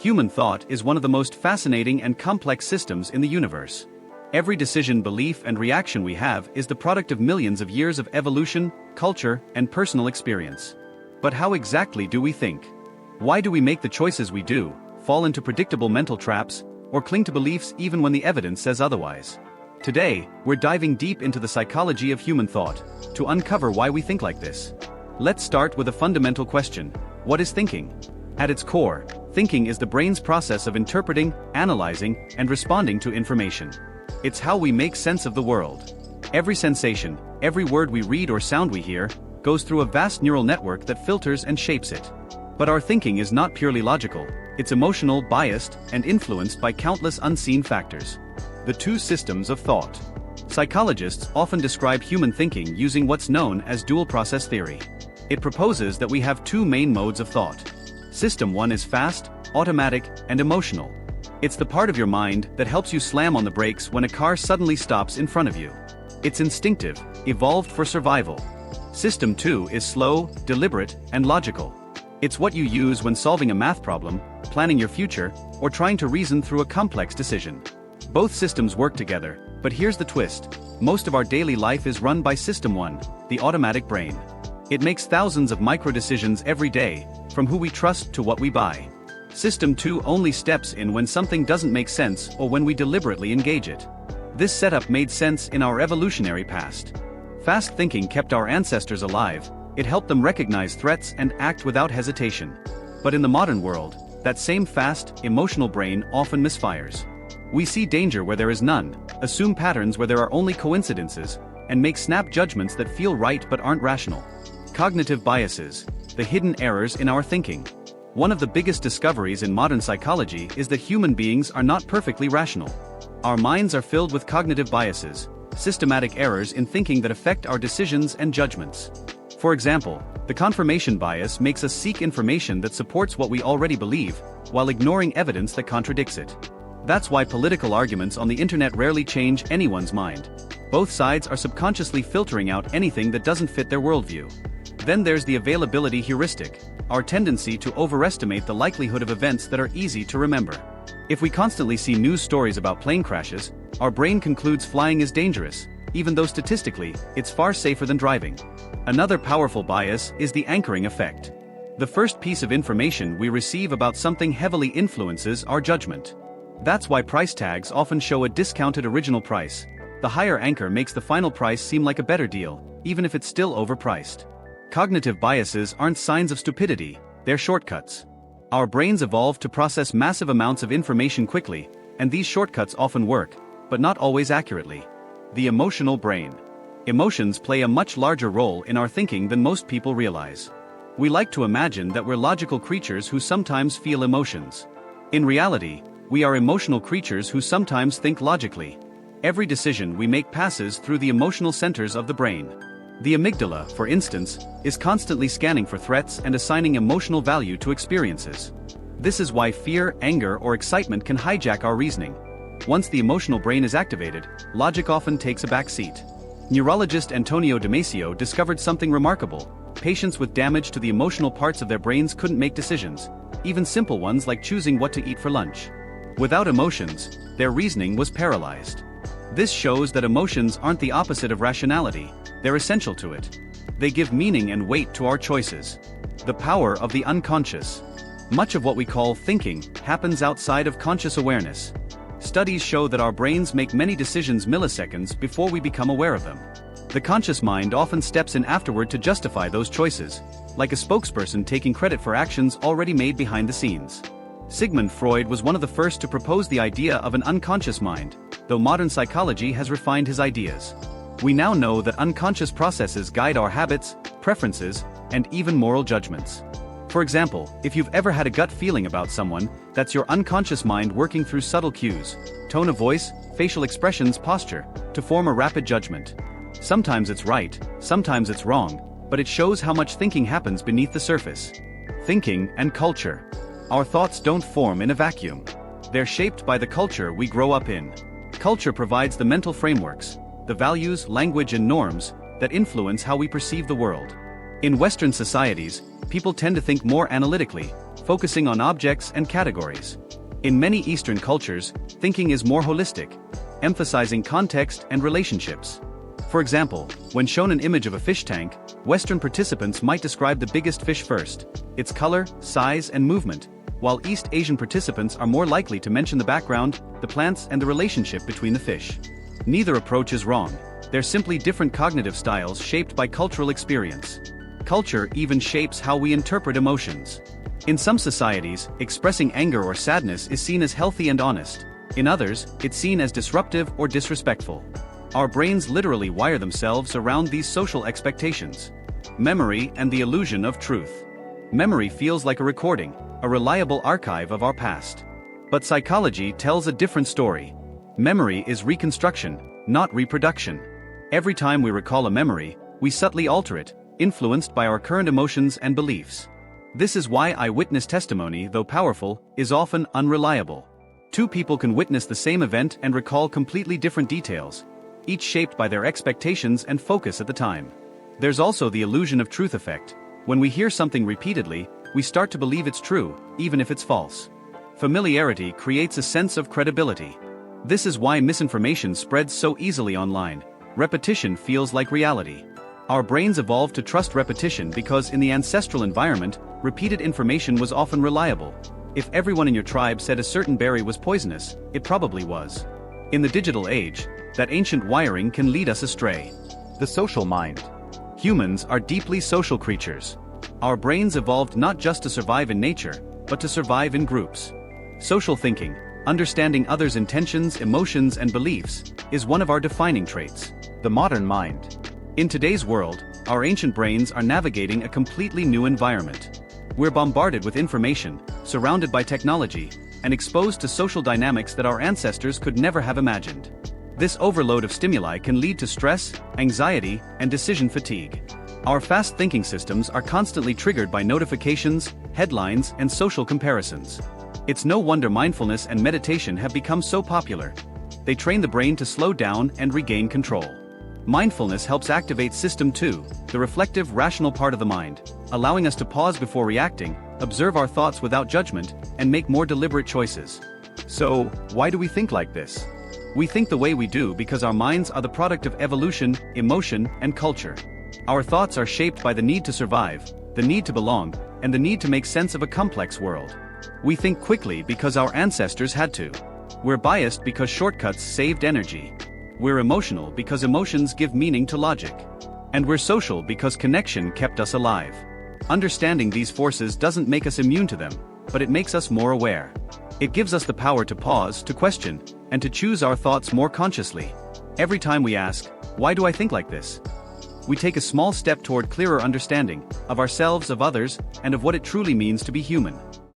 Human thought is one of the most fascinating and complex systems in the universe. Every decision, belief, and reaction we have is the product of millions of years of evolution, culture, and personal experience. But how exactly do we think? Why do we make the choices we do, fall into predictable mental traps, or cling to beliefs even when the evidence says otherwise? Today, we're diving deep into the psychology of human thought to uncover why we think like this. Let's start with a fundamental question: what is thinking? At its core, thinking is the brain's process of interpreting, analyzing, and responding to information. It's how we make sense of the world. Every sensation, every word we read or sound we hear, goes through a vast neural network that filters and shapes it. But our thinking is not purely logical, it's emotional, biased, and influenced by countless unseen factors. The two systems of thought. Psychologists often describe human thinking using what's known as dual process theory. It proposes that we have two main modes of thought. System 1 is fast, automatic, and emotional. It's the part of your mind that helps you slam on the brakes when a car suddenly stops in front of you. It's instinctive, evolved for survival. System 2 is slow, deliberate, and logical. It's what you use when solving a math problem, planning your future, or trying to reason through a complex decision. Both systems work together, but here's the twist: most of our daily life is run by System 1, the automatic brain. It makes thousands of micro-decisions every day, from who we trust to what we buy. System 2 only steps in when something doesn't make sense or when we deliberately engage it. This setup made sense in our evolutionary past. Fast thinking kept our ancestors alive, it helped them recognize threats and act without hesitation. But in the modern world, that same fast, emotional brain often misfires. We see danger where there is none, assume patterns where there are only coincidences, and make snap judgments that feel right but aren't rational. Cognitive biases, the hidden errors in our thinking. One of the biggest discoveries in modern psychology is that human beings are not perfectly rational. Our minds are filled with cognitive biases, systematic errors in thinking that affect our decisions and judgments. For example, the confirmation bias makes us seek information that supports what we already believe, while ignoring evidence that contradicts it. That's why political arguments on the internet rarely change anyone's mind. Both sides are subconsciously filtering out anything that doesn't fit their worldview. Then there's the availability heuristic, our tendency to overestimate the likelihood of events that are easy to remember. If we constantly see news stories about plane crashes, our brain concludes flying is dangerous, even though statistically, it's far safer than driving. Another powerful bias is the anchoring effect. The first piece of information we receive about something heavily influences our judgment. That's why price tags often show a discounted original price. The higher anchor makes the final price seem like a better deal, even if it's still overpriced. Cognitive biases aren't signs of stupidity, they're shortcuts. Our brains evolved to process massive amounts of information quickly, and these shortcuts often work, but not always accurately. The emotional brain. Emotions play a much larger role in our thinking than most people realize. We like to imagine that we're logical creatures who sometimes feel emotions. In reality, we are emotional creatures who sometimes think logically. Every decision we make passes through the emotional centers of the brain. The amygdala, for instance, is constantly scanning for threats and assigning emotional value to experiences. This is why fear, anger, or excitement can hijack our reasoning. Once the emotional brain is activated, logic often takes a back seat. Neurologist Antonio Damasio discovered something remarkable: patients with damage to the emotional parts of their brains couldn't make decisions, even simple ones like choosing what to eat for lunch. Without emotions, their reasoning was paralyzed. This shows that emotions aren't the opposite of rationality, they're essential to it. They give meaning and weight to our choices. The power of the unconscious. Much of what we call thinking happens outside of conscious awareness. Studies show that our brains make many decisions milliseconds before we become aware of them. The conscious mind often steps in afterward to justify those choices, like a spokesperson taking credit for actions already made behind the scenes. Sigmund Freud was one of the first to propose the idea of an unconscious mind, though modern psychology has refined his ideas. We now know that unconscious processes guide our habits, preferences, and even moral judgments. For example, if you've ever had a gut feeling about someone, that's your unconscious mind working through subtle cues, tone of voice, facial expressions, posture, to form a rapid judgment. Sometimes it's right, sometimes it's wrong, but it shows how much thinking happens beneath the surface. Thinking and culture. Our thoughts don't form in a vacuum. They're shaped by the culture we grow up in. Culture provides the mental frameworks, the values, language, and norms that influence how we perceive the world. In Western societies, people tend to think more analytically, focusing on objects and categories. In many Eastern cultures, thinking is more holistic, emphasizing context and relationships. For example, when shown an image of a fish tank, Western participants might describe the biggest fish first, its color, size, and movement, while East Asian participants are more likely to mention the background, the plants, and the relationship between the fish. Neither approach is wrong. They're simply different cognitive styles shaped by cultural experience. Culture even shapes how we interpret emotions. In some societies, expressing anger or sadness is seen as healthy and honest. In others, it's seen as disruptive or disrespectful. Our brains literally wire themselves around these social expectations. Memory and the illusion of truth. Memory feels like a recording, a reliable archive of our past. But psychology tells a different story. Memory is reconstruction, not reproduction. Every time we recall a memory, we subtly alter it, influenced by our current emotions and beliefs. This is why eyewitness testimony, though powerful, is often unreliable. Two people can witness the same event and recall completely different details, each shaped by their expectations and focus at the time. There's also the illusion of truth effect. When we hear something repeatedly, we start to believe it's true, even if it's false. Familiarity creates a sense of credibility. This is why misinformation spreads so easily online. Repetition feels like reality. Our brains evolved to trust repetition because in the ancestral environment, repeated information was often reliable. If everyone in your tribe said a certain berry was poisonous, it probably was. In the digital age, that ancient wiring can lead us astray. The social mind. Humans are deeply social creatures. Our brains evolved not just to survive in nature, but to survive in groups. Social thinking, understanding others' intentions, emotions, and beliefs, is one of our defining traits. The modern mind. In today's world, our ancient brains are navigating a completely new environment. We're bombarded with information, surrounded by technology, and exposed to social dynamics that our ancestors could never have imagined. This overload of stimuli can lead to stress, anxiety, and decision fatigue. Our fast thinking systems are constantly triggered by notifications, headlines, and social comparisons. It's no wonder mindfulness and meditation have become so popular. They train the brain to slow down and regain control. Mindfulness helps activate System 2, the reflective, rational part of the mind, allowing us to pause before reacting, observe our thoughts without judgment, and make more deliberate choices. So, why do we think like this? We think the way we do because our minds are the product of evolution, emotion, and culture. Our thoughts are shaped by the need to survive, the need to belong, and the need to make sense of a complex world. We think quickly because our ancestors had to. We're biased because shortcuts saved energy. We're emotional because emotions give meaning to logic. And we're social because connection kept us alive. Understanding these forces doesn't make us immune to them, but it makes us more aware. It gives us the power to pause, to question, and to choose our thoughts more consciously. Every time we ask, "Why do I think like this?" we take a small step toward clearer understanding of ourselves, of others, and of what it truly means to be human.